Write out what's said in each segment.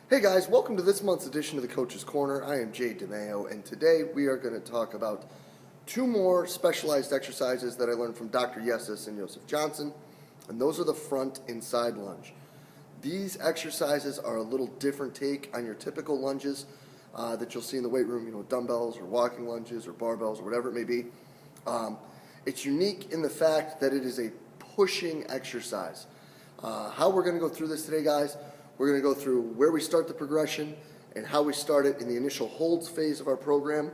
Hey guys, welcome to this month's edition of the Coach's Corner. I am DeMayo, and today we are going to talk about two more specialized exercises that I learned from Dr. Yesus and Joseph Johnson, and those are the front and side lunge. These exercises are a little different take on your typical lunges that you'll see in the weight room, dumbbells or walking lunges or barbells or whatever it may be. It's unique in the fact that it is a pushing exercise. How we're going to go through this today, guys, we're going to go through where we start the progression and how we start it in the initial holds phase of our program,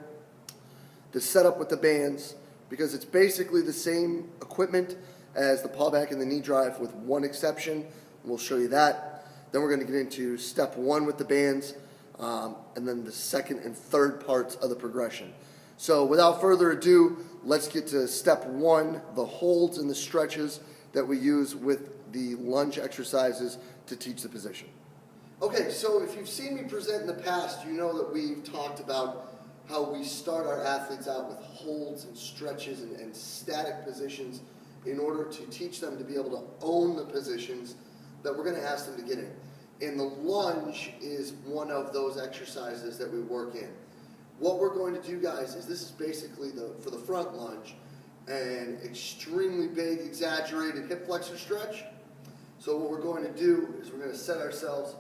the setup with the bands, because it's basically the same equipment as the pull back and the knee drive with one exception. We'll show you that. Then we're going to get into step one with the bands, and then the second and third parts of the progression. So without further ado, let's get to step one, the holds and the stretches that we use with the lunge exercises to teach the position. Okay, so if you've seen me present in the past, you know that we've talked about how we start our athletes out with holds and stretches and static positions in order to teach them to be able to own the positions that we're going to ask them to get in. And the lunge is one of those exercises that we work in. What we're going to do, guys, is this is basically for the front lunge, an extremely big, exaggerated hip flexor stretch. So what we're going to do is we're going to set ourselves,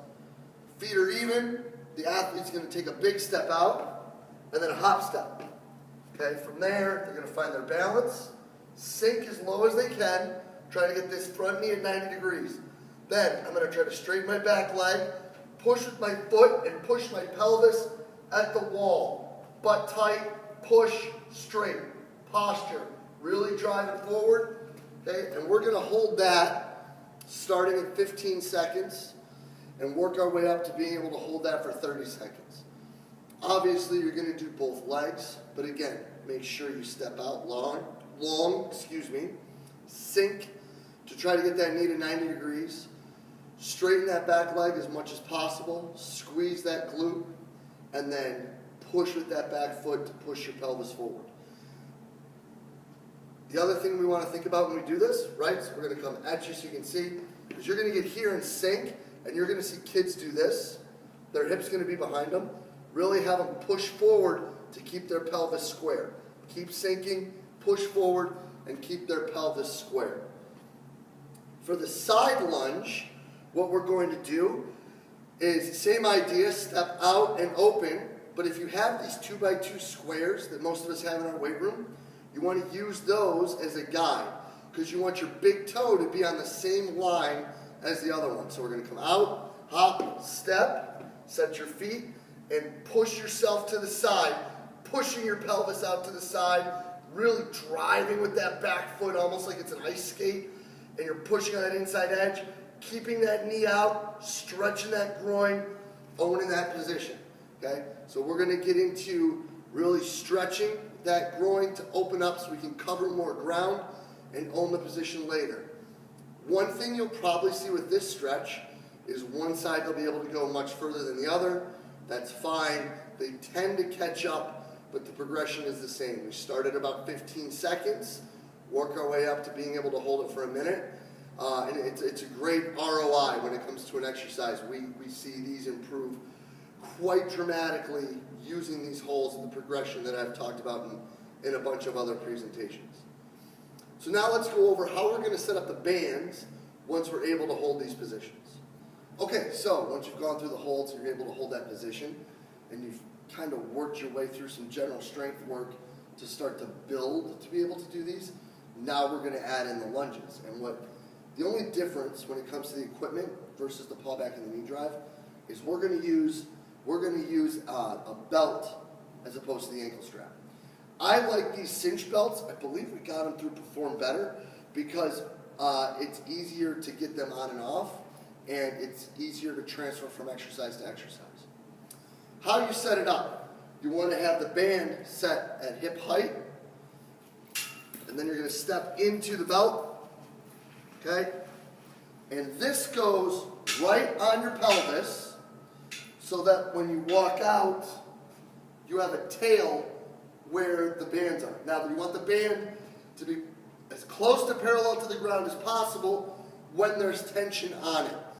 feet are even, the athlete's going to take a big step out, and then a hop step. Okay, from there, they're going to find their balance, sink as low as they can, try to get this front knee at 90 degrees. Then I'm going to try to straighten my back leg, push with my foot, and push my pelvis at the wall. Butt tight, push, straight. Posture, really drive it forward. Okay, and we're going to hold that starting at 15 seconds and work our way up to being able to hold that for 30 seconds. Obviously, you're going to do both legs, but again, make sure you step out long, sink to try to get that knee to 90 degrees. Straighten that back leg as much as possible, squeeze that glute, and then push with that back foot to push your pelvis forward. The other thing we want to think about when we do this, right, so we're going to come at you so you can see, is you're going to get here and sink, and you're going to see kids do this. Their hip's going to be behind them. Really have them push forward to keep their pelvis square. Keep sinking, push forward, and keep their pelvis square. For the side lunge, what we're going to do is same idea, step out and open, but if you have these 2x2 squares that most of us have in our weight room, you want to use those as a guide because you want your big toe to be on the same line as the other one. So we're going to come out, hop, step, set your feet, and push yourself to the side, pushing your pelvis out to the side, really driving with that back foot almost like it's an ice skate, and you're pushing on that inside edge, keeping that knee out, stretching that groin, owning that position. Okay? So we're going to get into really stretching that groin to open up so we can cover more ground and own the position later. One thing you'll probably see with this stretch is one side they'll be able to go much further than the other. That's fine. They tend to catch up, but the progression is the same. We start at about 15 seconds, work our way up to being able to hold it for a minute. And it's a great ROI when it comes to an exercise. We see these improve quite dramatically using these holds in the progression that I've talked about in a bunch of other presentations. So now let's go over how we're going to set up the bands once we're able to hold these positions. Okay, so once you've gone through the holds, you're able to hold that position, and you've kind of worked your way through some general strength work to start to build to be able to do these. Now we're going to add in the lunges. And the only difference when it comes to the equipment versus the pull back and the knee drive is we're going to use a belt as opposed to the ankle strap. I like these cinch belts. I believe we got them through Perform Better because it's easier to get them on and off, and it's easier to transfer from exercise to exercise. How you set it up? You want to have the band set at hip height, and then you're going to step into the belt, okay? And this goes right on your pelvis so that when you walk out, you have a tail where the bands are. Now, you want the band to be as close to parallel to the ground as possible when there's tension on it.